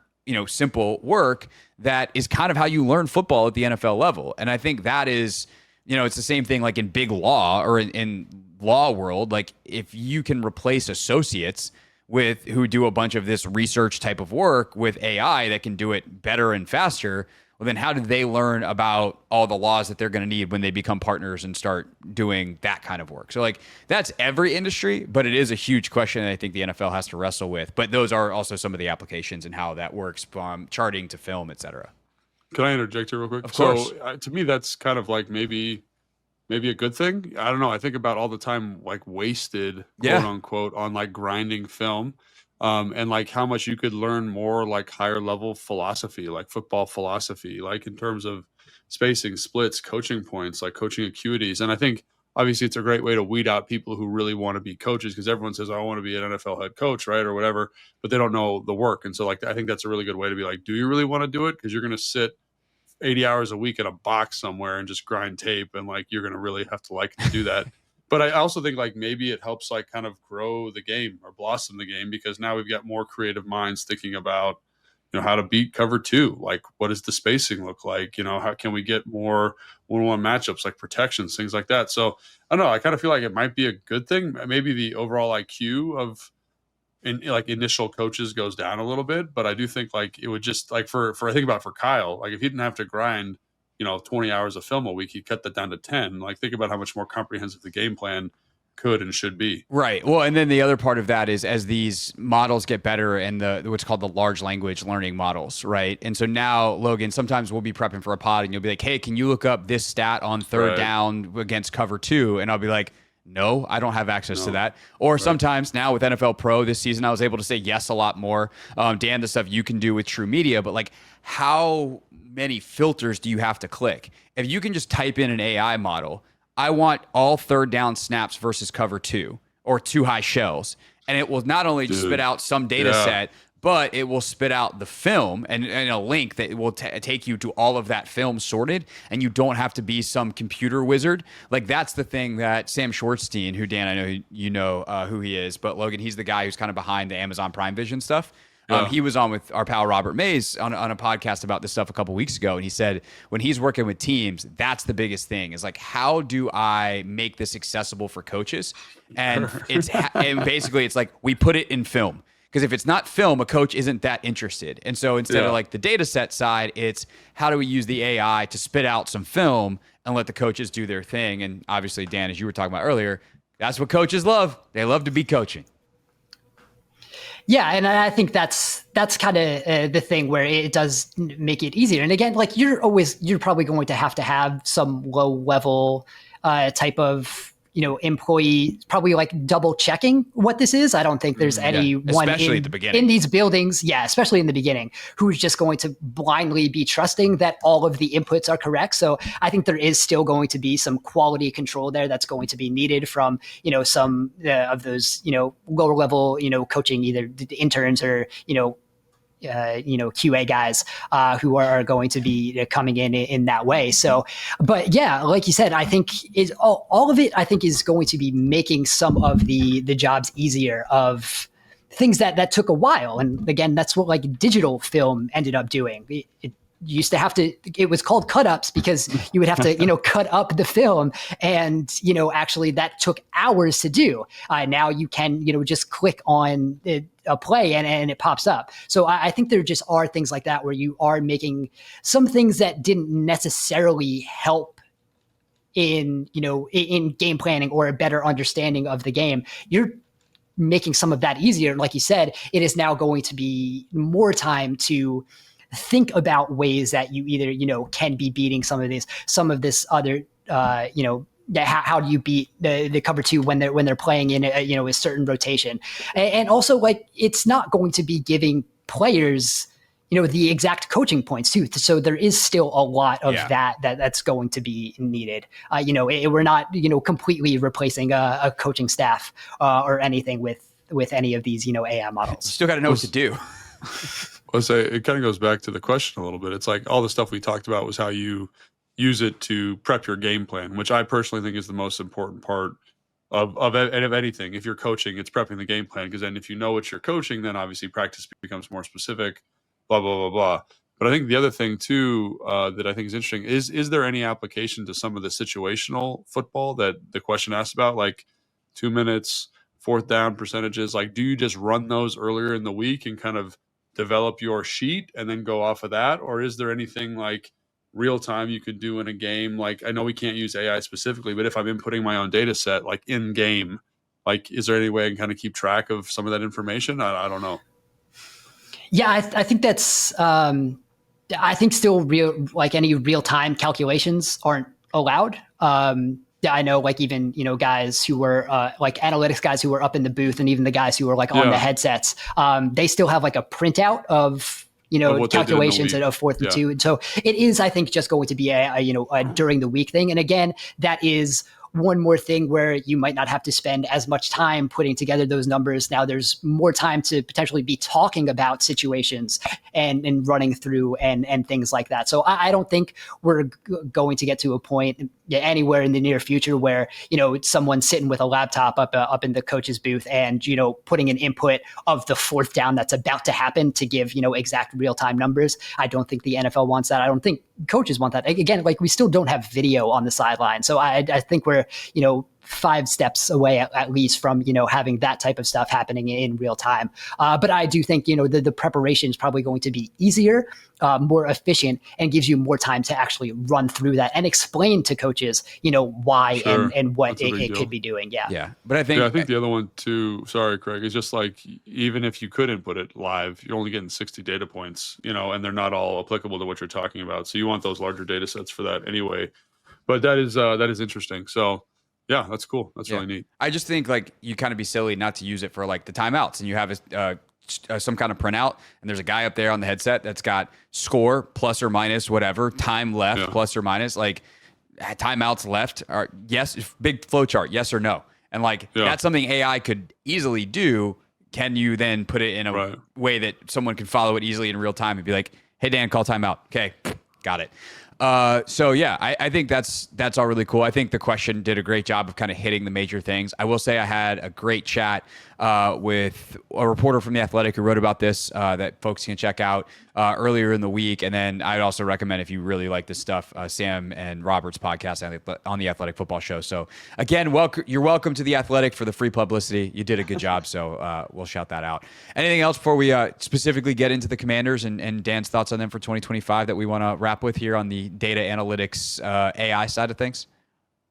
work that is kind of how you learn football at the NFL level? And I think that is, it's the same thing like in big law or in law world. Like if you can replace associates who do a bunch of this research type of work with AI that can do it better and faster, well, then how do they learn about all the laws that they're going to need when they become partners and start doing that kind of work? So like that's every industry, but it is a huge question that I think the NFL has to wrestle with. But those are also some of the applications and how that works from charting to film, et cetera. Can I interject here real quick? Of course. So to me, that's kind of like maybe a good thing. I don't know. I think about all the time like wasted, quote unquote, on like grinding film. And like how much you could learn more like higher level philosophy, like football philosophy, like in terms of spacing, splits, coaching points, like coaching acuities. And I think obviously it's a great way to weed out people who really want to be coaches, because everyone says, I want to be an NFL head coach, right? Or whatever, but they don't know the work. And so like, I think that's a really good way to be like, do you really want to do it? Because you're going to sit 80 hours a week in a box somewhere and just grind tape. And like, you're going to really have to like to do that. But I also think like maybe it helps like kind of grow the game or blossom the game, because now we've got more creative minds thinking about, how to beat cover two. Like what does the spacing look like? How can we get more one-on-one matchups, like protections, things like that. So I don't know. I kind of feel like it might be a good thing. Maybe the overall IQ of initial coaches goes down a little bit, but I do think like it would just like for I think about for Kyle, like if he didn't have to grind 20 hours of film a week, he cut that down to 10. Like think about how much more comprehensive the game plan could and should be. Right. Well, and then the other part of that is as these models get better and what's called the large language learning models, right? And so now, Logan, sometimes we'll be prepping for a pod and you'll be like, hey, can you look up this stat on third down against cover two? And I'll be like, no, I don't have access to that. Or sometimes now with NFL Pro this season, I was able to say yes a lot more. Dan, the stuff you can do with True Media, but like how many filters do you have to click? If you can just type in an AI model, I want all third down snaps versus cover two or two high shells. And it will not only just spit out some data set, but it will spit out the film and a link that will take you to all of that film sorted. And you don't have to be some computer wizard. Like that's the thing that Sam Schwartzstein, who Dan, I know you know who he is, but Logan, he's the guy who's kind of behind the Amazon Prime Vision stuff. He was on with our pal Robert Mays on a podcast about this stuff a couple weeks ago, and he said when he's working with teams, that's the biggest thing is like, how do I make this accessible for coaches? And and basically it's like we put it in film. Because if it's not film, a coach isn't that interested. And so instead of like the data set side, it's how do we use the AI to spit out some film and let the coaches do their thing? And obviously, Dan, as you were talking about earlier, that's what coaches love. They love to be coaching. Yeah, and I think that's kind of the thing where it does make it easier. And again, like you're probably going to have some low level type of employee probably like double checking what this is. I don't think there's anyone especially at the beginning in these buildings. Yeah, especially in the beginning, who's just going to blindly be trusting that all of the inputs are correct. So I think there is still going to be some quality control there that's going to be needed from, some of those, lower level, coaching, either the interns or, QA guys who are going to be coming in that way. So, but yeah, like you said, I think is all of it. I think is going to be making some of the jobs easier of things that took a while. And again, that's what like digital film ended up doing. It used to have to, it was called cut ups because you would have to, cut up the film and, actually that took hours to do. Now you can, just click on a play and it pops up. So I think there just are things like that where you are making some things that didn't necessarily help in game planning or a better understanding of the game. You're making some of that easier. Like you said, it is now going to be more time to think about ways that you either, can be beating some of this other, how do you beat the cover two when they're playing in a certain rotation, and also like it's not going to be giving players the exact coaching points too. So there is still a lot of that's going to be needed. We're not completely replacing a coaching staff or anything with any of these AI models. You still got to know what to do. I'll say it kind of goes back to the question a little bit. It's like all the stuff we talked about was how you use it to prep your game plan, which I personally think is the most important part of anything. If you're coaching, it's prepping the game plan, because then if you know what you're coaching, then obviously practice becomes more specific, blah, blah, blah, blah. But I think the other thing too that I think is interesting is there any application to some of the situational football that the question asked about, like 2 minutes, fourth down percentages? Like, do you just run those earlier in the week and kind of develop your sheet and then go off of that? Or is there anything like real time you could do in a game? Like, I know we can't use AI specifically, but if I'm inputting my own data set, like in game, like, is there any way I can kind of keep track of some of that information? I don't know. Yeah, I think that's, I think still any real time calculations aren't allowed. I know like even, guys who were like analytics guys who were up in the booth, and even the guys who were like on the headsets, they still have like a printout of, calculations of fourth and two. And so it is, I think, just going to be a during the week thing. And again, that is one more thing where you might not have to spend as much time putting together those numbers. Now there's more time to potentially be talking about situations and running through and things like that. So I don't think we're going to get to a point anywhere in the near future where, someone's sitting with a laptop up in the coach's booth and, putting an input of the fourth down that's about to happen to give, exact real-time numbers. I don't think the NFL wants that. I don't think coaches want that. Again, like we still don't have video on the sideline. So I think we're, 5 steps away at least from, having that type of stuff happening in real time. But I do think, the preparation is probably going to be easier, more efficient, and gives you more time to actually run through that and explain to coaches, why and what it could be doing. Yeah. Yeah. But I think the other one too, sorry, Craig, is just like, even if you could input it live, you're only getting 60 data points, and they're not all applicable to what you're talking about. So you want those larger data sets for that anyway. But that is interesting. So yeah, that's cool. That's really neat. I just think like you kind of be silly not to use it for like the timeouts, and you have some kind of printout, and there's a guy up there on the headset that's got score plus or minus whatever, time left plus or minus, like timeouts left, or yes, big flow chart, yes or no. And like that's something AI could easily do. Can you then put it in a way that someone can follow it easily in real time and be like, hey, Dan, call timeout. Okay, got it. So yeah, I think that's all really cool. I think the question did a great job of kind of hitting the major things. I will say I had a great chat with a reporter from The Athletic who wrote about this that folks can check out earlier in the week. And then I'd also recommend, if you really like this stuff, Sam and Robert's podcast on the Athletic Football Show. So again, you're welcome to The Athletic for the free publicity. You did a good job, so we'll shout that out. Anything else before we specifically get into the Commanders and Dan's thoughts on them for 2025 that we want to wrap with here on the data analytics AI side of things?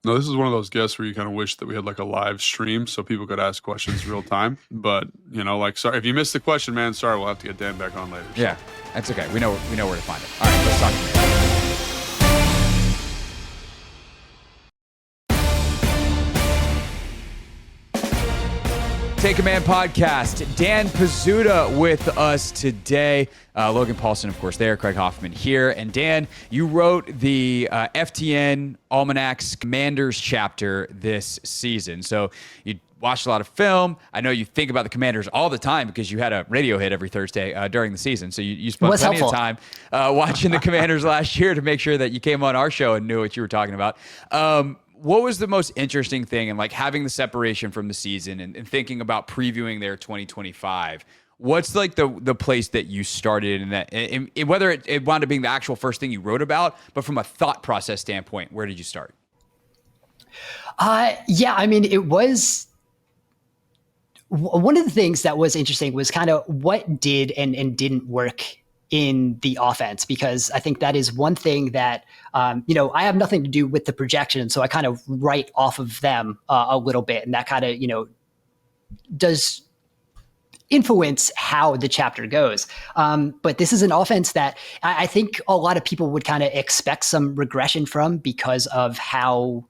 No, this is one of those guests where you kind of wish that we had like a live stream so people could ask questions real time. But, sorry, if you missed the question, man, sorry, we'll have to get Dan back on later. So. Yeah, that's okay. We know where to find it. All right, let's talk. Take Command podcast. Dan Pizzuta with us today. Logan Paulson, of course, there. Craig Hoffman here. And Dan, you wrote the FTN Almanac's Commanders chapter this season. So you watched a lot of film. I know you think about the Commanders all the time because you had a radio hit every Thursday during the season. So you spent plenty of time watching the Commanders last year to make sure that you came on our show and knew what you were talking about. What was the most interesting thing in like having the separation from the season and thinking about previewing their 2025? What's like the place that you started in that, whether it wound up being the actual first thing you wrote about, but from a thought process standpoint, where did you start? Yeah, I mean, it was one of the things that was interesting was kind of what did and didn't work in the offense, because I think that is one thing that, I have nothing to do with the projection. So I kind of write off of them a little bit. And that kind of, does influence how the chapter goes. But this is an offense that I think a lot of people would kind of expect some regression from because of how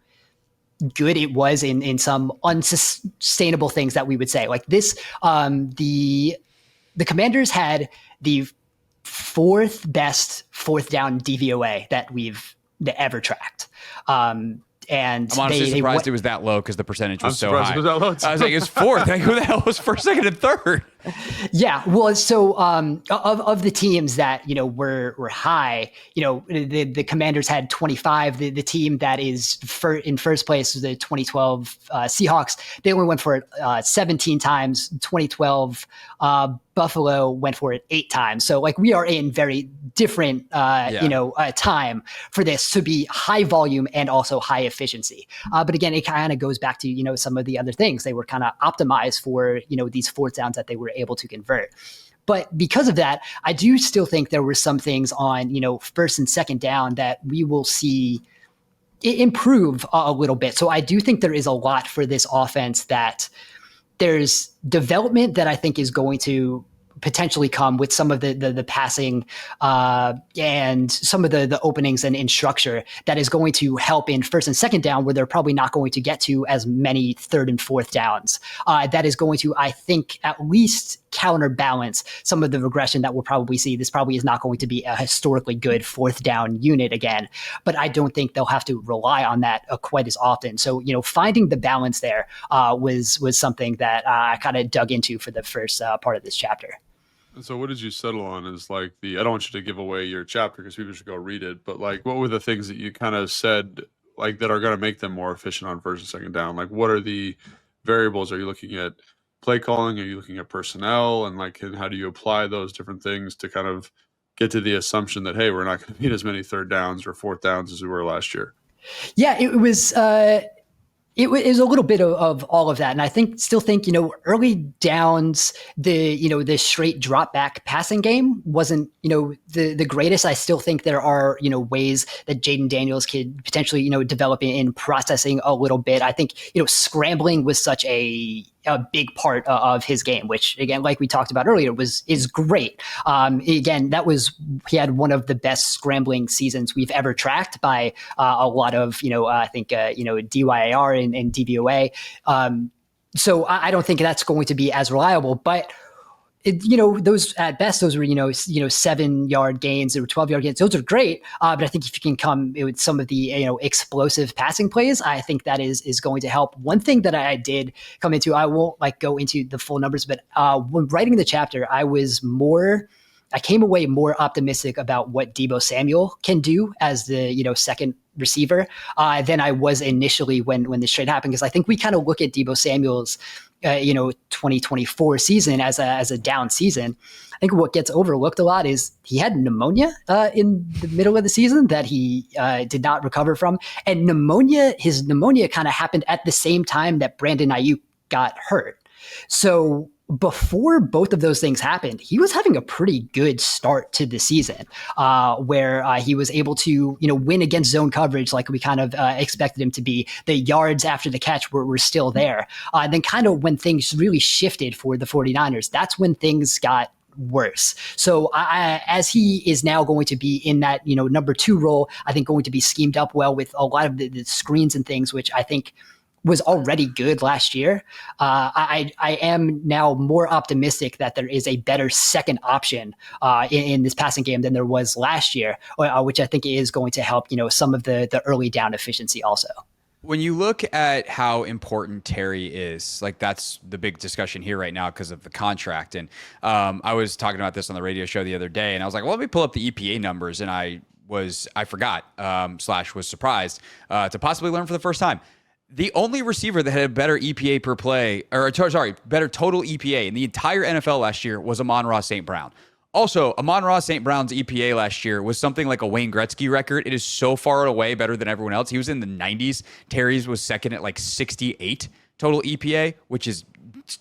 good it was in some unsustainable things that we would say. Like this, the Commanders had the fourth best fourth down DVOA that we've ever tracked. And I'm honestly surprised it was that low because the percentage was so high. It was that low. I was like, it's fourth. Like, who the hell was first, second, and third? Yeah, well, so of the teams that were high, the Commanders had 25. The team that is in first place was the 2012 Seahawks. They only went for it 17 times. 2012 Buffalo went for it 8 times. So like we are in very different time for this to be high volume and also high efficiency. But again, it kind of goes back to some of the other things. They were kind of optimized for these fourth downs that they were able to convert. But because of that, I do still think there were some things on first and second down that we will see improve a little bit. So I do think there is a lot for this offense that there's development that I think is going to potentially come with some of the passing and some of the openings and in structure that is going to help in first and second down where they're probably not going to get to as many third and fourth downs. That is going to, I think, at least counterbalance some of the regression that we'll probably see. This probably is not going to be a historically good fourth down unit again, but I don't think they'll have to rely on that quite as often. So, finding the balance there was something that I kind of dug into for the first part of this chapter. So what did you settle on is like I don't want you to give away your chapter because people should go read it, but like what were the things that you kind of said like that are going to make them more efficient on first and second down? Like what are the variables? Are you looking at play calling? Are you looking at personnel? And how do you apply those different things to kind of get to the assumption that, hey, we're not going to need as many third downs or fourth downs as we were last year? Yeah, it was it was a little bit of all of that. And I still think, early downs, the straight drop back passing game wasn't, the greatest. I still think there are, ways that Jaden Daniels could potentially, develop in processing a little bit. I think, scrambling was such a big part of his game, which again, like we talked about earlier, is great. Again, he had one of the best scrambling seasons we've ever tracked by a lot of, I think, DYAR and DVOA. So I don't think that's going to be as reliable, but those at best, those were, 7-yard gains or 12-yard gains. Those are great. But I think if you can come with some of the, explosive passing plays, I think that is going to help. One thing that I did come into, I won't go into the full numbers, but when writing the chapter, I was more I came away more optimistic about what Deebo Samuel can do as the second receiver than I was initially when this trade happened, because I think we kind of look at Deebo Samuel's 2024 season as a down season. I think what gets overlooked a lot is he had pneumonia in the middle of the season that he did not recover from, and his pneumonia kind of happened at the same time that Brandon Ayuk got hurt. So before both of those things happened, he was having a pretty good start to the season, where he was able to, win against zone coverage like we kind of expected him to be. The yards after the catch were still there. Then kind of when things really shifted for the 49ers, that's when things got worse. So as he is now going to be in that, number 2 role, I think going to be schemed up well with a lot of the screens and things, which I think was already good last year. I am now more optimistic that there is a better second option in this passing game than there was last year, which I think is going to help, some of the early down efficiency also. When you look at how important Terry is, like that's the big discussion here right now because of the contract. And I was talking about this on the radio show the other day, and I was like, well, let me pull up the EPA numbers. And I forgot / was surprised to possibly learn for the first time. The only receiver that had a better EPA per play, better total EPA in the entire NFL last year was Amon-Ra St. Brown. Also, Amon-Ra St. Brown's EPA last year was something like a Wayne Gretzky record. It is so far away better than everyone else. He was in the 90s. Terry's was second at like 68 total EPA, which is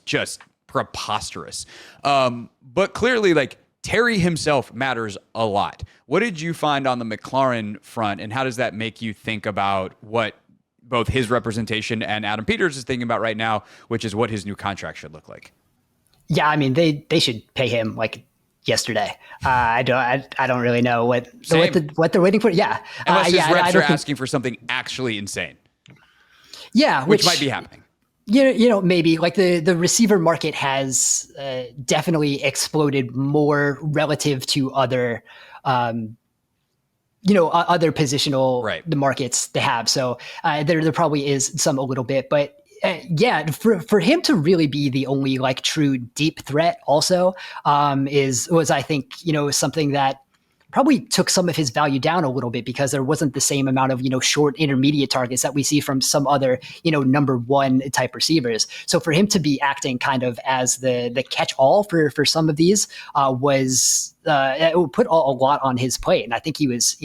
just preposterous. But clearly, like, Terry himself matters a lot. What did you find on the McLaurin front, and how does that make you think about what both his representation and Adam Peters is thinking about right now, which is what his new contract should look like? Yeah, I mean, they should pay him like yesterday. I don't really know what they're waiting for. Yeah, unless his reps are asking for something actually insane. Yeah, which might be happening. Maybe like the receiver market has definitely exploded more relative to other. Other positional the markets they have. So there probably is some a little bit, but for him to really be the only like true deep threat also was I think, something that probably took some of his value down a little bit, because there wasn't the same amount of, short intermediate targets that we see from some other, number 1 type receivers. So for him to be acting kind of as the catch all for some of these was it would put a lot on his plate. And I think he was,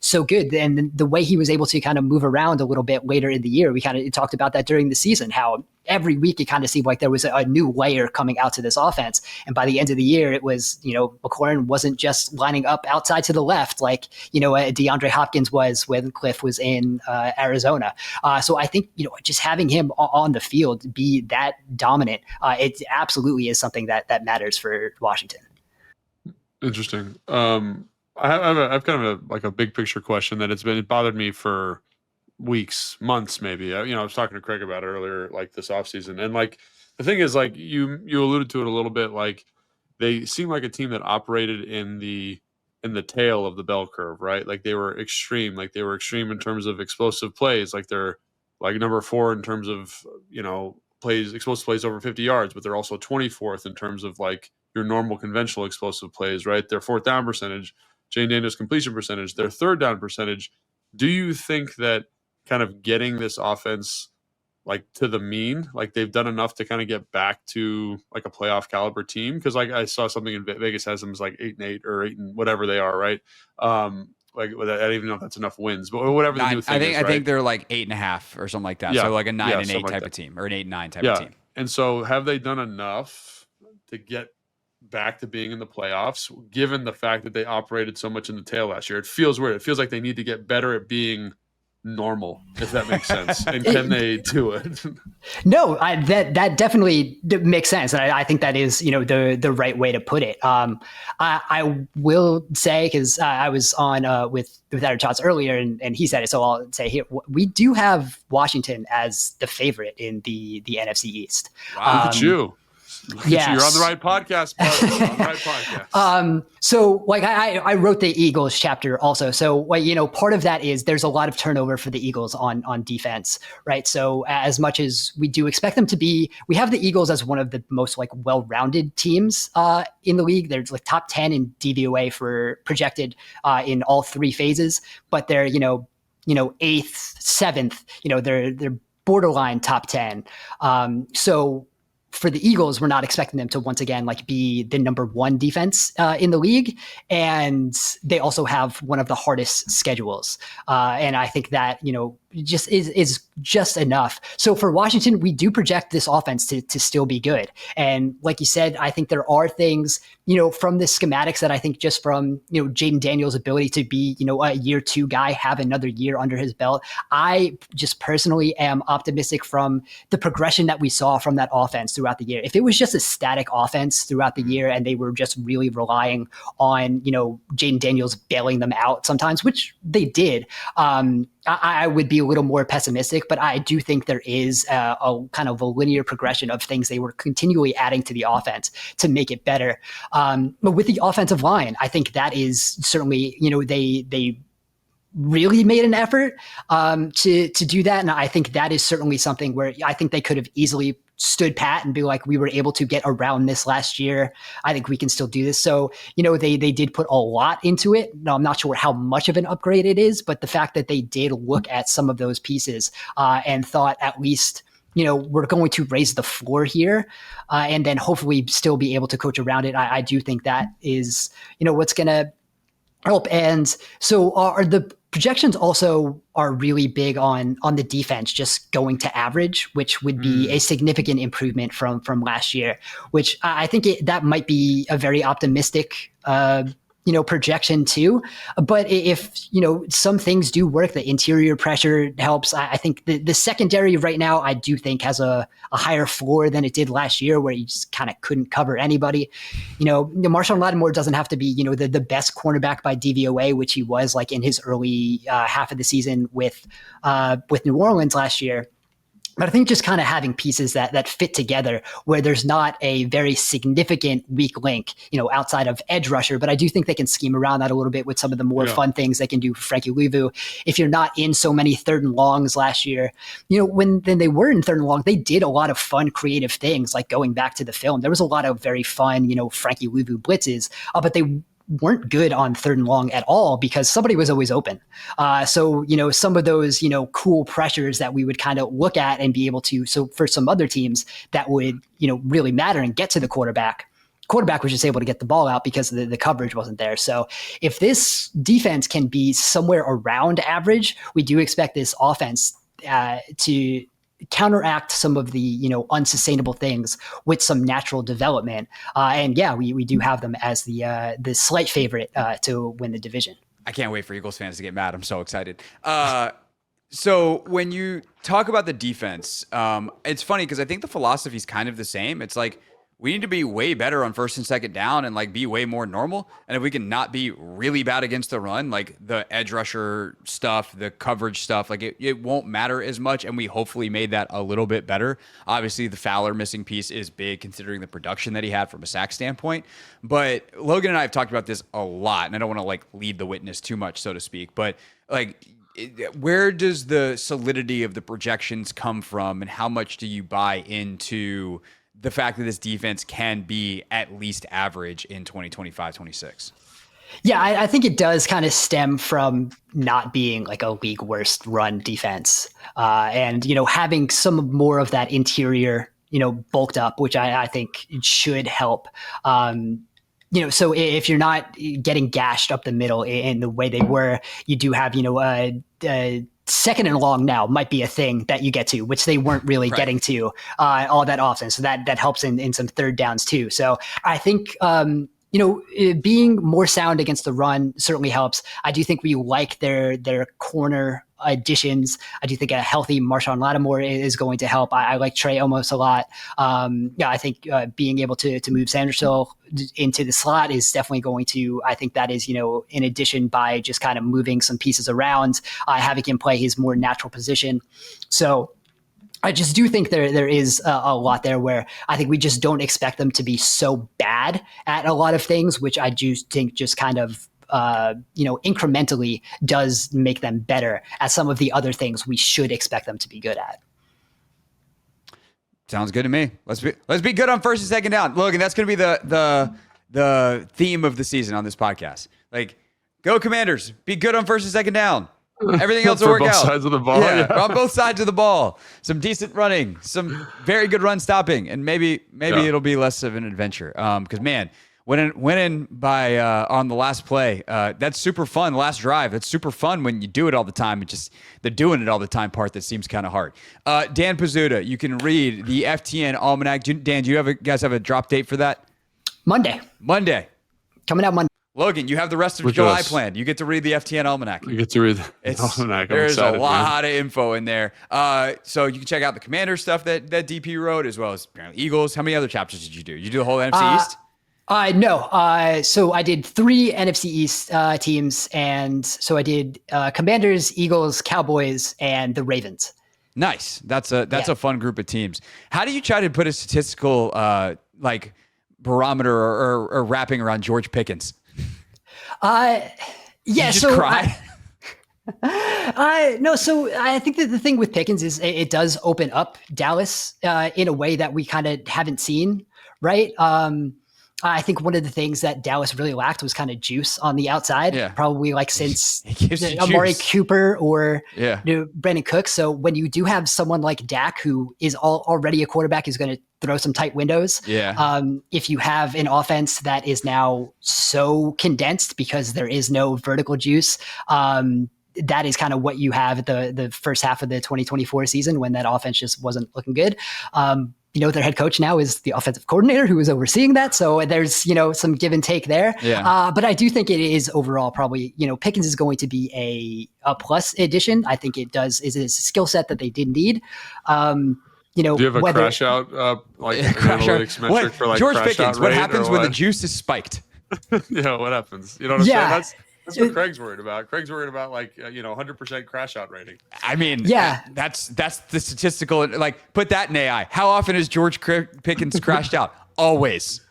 so good. And the way he was able to kind of move around a little bit later in the year, we kind of talked about that during the season, how every week it kind of seemed like there was a new layer coming out to this offense. And by the end of the year, it was, McLaurin wasn't just lining up outside to the left like, DeAndre Hopkins was when Cliff was in Arizona. So I think, just having him on the field be that dominant, it absolutely is something that matters for Washington. Interesting. I've kind of a big picture question that it bothered me for weeks, months, maybe. I was talking to Craig about it earlier, like this offseason. And like, the thing is, like you alluded to it a little bit, like they seem like a team that operated in the tail of the bell curve, right? Like they were extreme in terms of explosive plays. Like they're like number 4 in terms of, explosive plays over 50 yards, but they're also 24th in terms of like your normal conventional explosive plays, right? Their 4th down percentage, Jane Daniels completion percentage, their 3rd down percentage. Do you think that kind of getting this offense like to the mean, like they've done enough to kind of get back to like a playoff caliber team? Because like I saw something in Vegas has them as like 8-8 or 8 and whatever they are, right? Like I don't even know if that's enough wins, but whatever the new thing is, right? I think they're like 8.5 or something like that. Yeah. So like a 9-8 type of team, or an 8-9 type of team. And so have they done enough to get back to being in the playoffs, given the fact that they operated so much in the tail last year? It feels weird. It feels like they need to get better at being normal, if that makes sense. And can they do it? No, that definitely makes sense, and I think that is the right way to put it. I will say, because I was on with Adam Chotz earlier, and he said it, so I'll say here, we do have Washington as the favorite in the NFC East. Wow, look at you. Look at you. You're on the right podcast, bud. You're on the right podcast. So like I wrote the Eagles chapter also. So like, part of that is there's a lot of turnover for the Eagles on defense, right? So as much as we do expect them to be, we have the Eagles as one of the most like well-rounded teams in the league. They're like top 10 in DVOA for projected in all three phases, but they're, eighth, seventh, they're borderline top 10. So for the Eagles, we're not expecting them to once again like be the number one defense in the league, and they also have one of the hardest schedules. And I think that just is just enough. So for Washington, we do project this offense to still be good. And like you said, I think there are things from the schematics that I think just from Jaden Daniels' ability to be a year two guy, have another year under his belt. I just personally am optimistic from the progression that we saw from that offense throughout the year. If it was just a static offense throughout the year and they were just really relying on Jaden Daniels bailing them out sometimes, which they did, I would be a little more pessimistic, but I do think there is a kind of a linear progression of things they were continually adding to the offense to make it better. But with the offensive line, I think that is certainly, they really made an effort to do that. And I think that is certainly something where I think they could have easily stood pat and be like, we were able to get around this last year. I think we can still do this. So, they did put a lot into it. Now, I'm not sure how much of an upgrade it is, but the fact that they did look at some of those pieces and thought at least, we're going to raise the floor here and then hopefully still be able to coach around it. I do think that is, what's going to help. And so the projections also are really big on the defense just going to average, which would be a significant improvement from last year, which I think that might be a very optimistic projection too. But if, some things do work, the interior pressure helps. I think the secondary right now, I do think has a higher floor than it did last year where you just kind of couldn't cover anybody. Marshawn Lattimore doesn't have to be, the best cornerback by DVOA, which he was like in his early half of the season with New Orleans last year. But I think just kind of having pieces that fit together where there's not a very significant weak link, outside of edge rusher. But I do think they can scheme around that a little bit with some of the more fun things they can do for Frankie Louvu. If you're not in so many third and longs last year, when they were in third and long, they did a lot of fun, creative things like going back to the film. There was a lot of very fun, Frankie Louvu blitzes, but they weren't good on third and long at all because somebody was always open. So, some of those, cool pressures that we would kind of look at and be able to, so for some other teams that would, really matter and get to the quarterback was just able to get the ball out because the coverage wasn't there. So if this defense can be somewhere around average, we do expect this offense to counteract some of the unsustainable things with some natural development. And we do have them as the slight favorite to win the division. I can't wait for Eagles fans to get mad. I'm so excited. So when you talk about the defense, it's funny because I think the philosophy is kind of the same. It's like we need to be way better on first and second down and like be way more normal. And if we can not be really bad against the run, like the edge rusher stuff, the coverage stuff, like it won't matter as much. And we hopefully made that a little bit better. Obviously the Fowler missing piece is big considering the production that he had from a sack standpoint. But Logan and I have talked about this a lot, and I don't want to like lead the witness too much, so to speak, but like, where does the solidity of the projections come from, and how much do you buy into the fact that this defense can be at least average in 2025-26? Yeah, I think it does kind of stem from not being like a league worst run defense, and having some more of that interior, bulked up, which I think it should help. So if you're not getting gashed up the middle in the way they were, you do have second and long now might be a thing that you get to, which they weren't really getting to all that often. So that helps in some third downs too. So I think, being more sound against the run certainly helps. I do think we like their corner additions. I do think a healthy Marshawn Lattimore is going to help. I like Trey almost a lot. I think being able to move Sanderson into the slot is definitely going to, I think that is, in addition by just kind of moving some pieces around, having him play his more natural position. So I just do think there is a lot there where I think we just don't expect them to be so bad at a lot of things, which I do think just kind of incrementally does make them better at some of the other things we should expect them to be good at. Sounds good to me. Let's be good on first and second down. Logan, that's going to be the theme of the season on this podcast. Like, go Commanders, be good on first and second down. Everything else will work out. Both sides of the ball. Yeah, on both sides of the ball. Some decent running, some very good run stopping, and maybe it'll be less of an adventure. Because man, winning by on the last play, that's super fun. The last drive, that's super fun when you do it all the time. It's just the doing it all the time part that seems kind of hard. Dan Pizzuta, you can read the FTN Almanac. Dan, do you guys have a drop date for that? Monday. Coming out Monday. Logan, you have the rest of July planned. You get to read the FTN Almanac. You get to read the Almanac. There's a lot of info in there. So you can check out the Commander stuff that DP wrote, as well as apparently Eagles. How many other chapters did you do? You do the whole NFC East? No. So I did 3 NFC East teams, and so I did Commanders, Eagles, Cowboys, and the Ravens. Nice. That's a fun group of teams. How do you try to put a statistical barometer or wrapping around George Pickens? Yeah. Did you just so cry? No. So I think that the thing with Pickens is it does open up Dallas in a way that we kind of haven't seen, right? I think one of the things that Dallas really lacked was kind of juice on the outside, probably like since Amari Cooper or Brandon Cooks. So when you do have someone like Dak, who is already a quarterback who's going to throw some tight windows, if you have an offense that is now so condensed because there is no vertical juice, that is kind of what you have at the first half of the 2024 season when that offense just wasn't looking good. Their head coach now is the offensive coordinator who is overseeing that. So there's, some give and take there. But I do think it is overall probably, Pickens is going to be a plus addition. I think it is a skill set that they did need. Do you have a crash out, analytics metric for George crash Pickens, out what rate, happens when the juice is spiked? What happens? You know what I'm saying? That's what Craig's worried about. Craig's worried about 100% crash out rating. I mean, that's the statistical, put that in AI. How often is George Pickens crashed out? Always.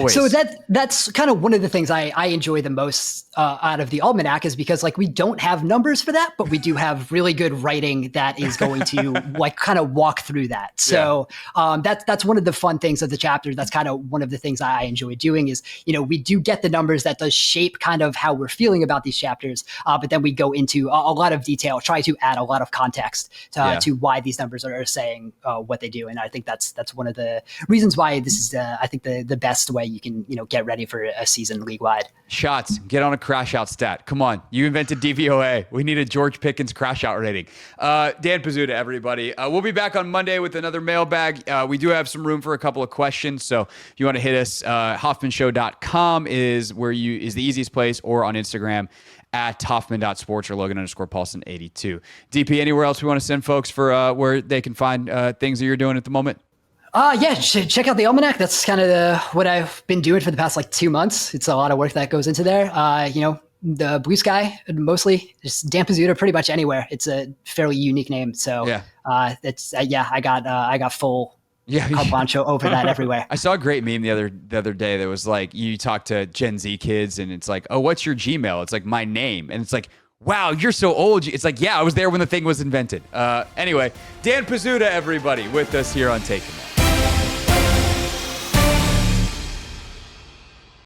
So that's kind of one of the things I enjoy the most out of the Almanac is because we don't have numbers for that, but we do have really good writing that is going to kind of walk through that. So that's one of the fun things of the chapter. That's kind of one of the things I enjoy doing is, we do get the numbers that does shape kind of how we're feeling about these chapters. But then we go into a lot of detail, try to add a lot of context to why these numbers are saying what they do. And I think that's one of the reasons why this is, I think the best way you can get ready for a season league wide. Shots, get on a crash out stat. Come on, you invented DVOA. We need a George Pickens crash out rating. Dan Pizzuta, everybody. We'll be back on Monday with another mailbag. We do have some room for a couple of questions, so if you want to hit us, hoffmanshow.com is the easiest place, or on Instagram at hoffman.sports or Logan_Paulson82. DP, anywhere else we want to send folks for where they can find things that you're doing at the moment? Check out the Almanac. That's kind of what I've been doing for the past 2 months. It's a lot of work that goes into there. The Blue Sky, mostly just Dan Pizzuta, pretty much anywhere. It's a fairly unique name. So I got full carte blanche over that everywhere. I saw a great meme the other day that was you talk to Gen Z kids and it's oh, what's your Gmail? It's my name. And it's wow, you're so old. It's I was there when the thing was invented. Anyway, Dan Pizzuta, everybody, with us here on Take Command.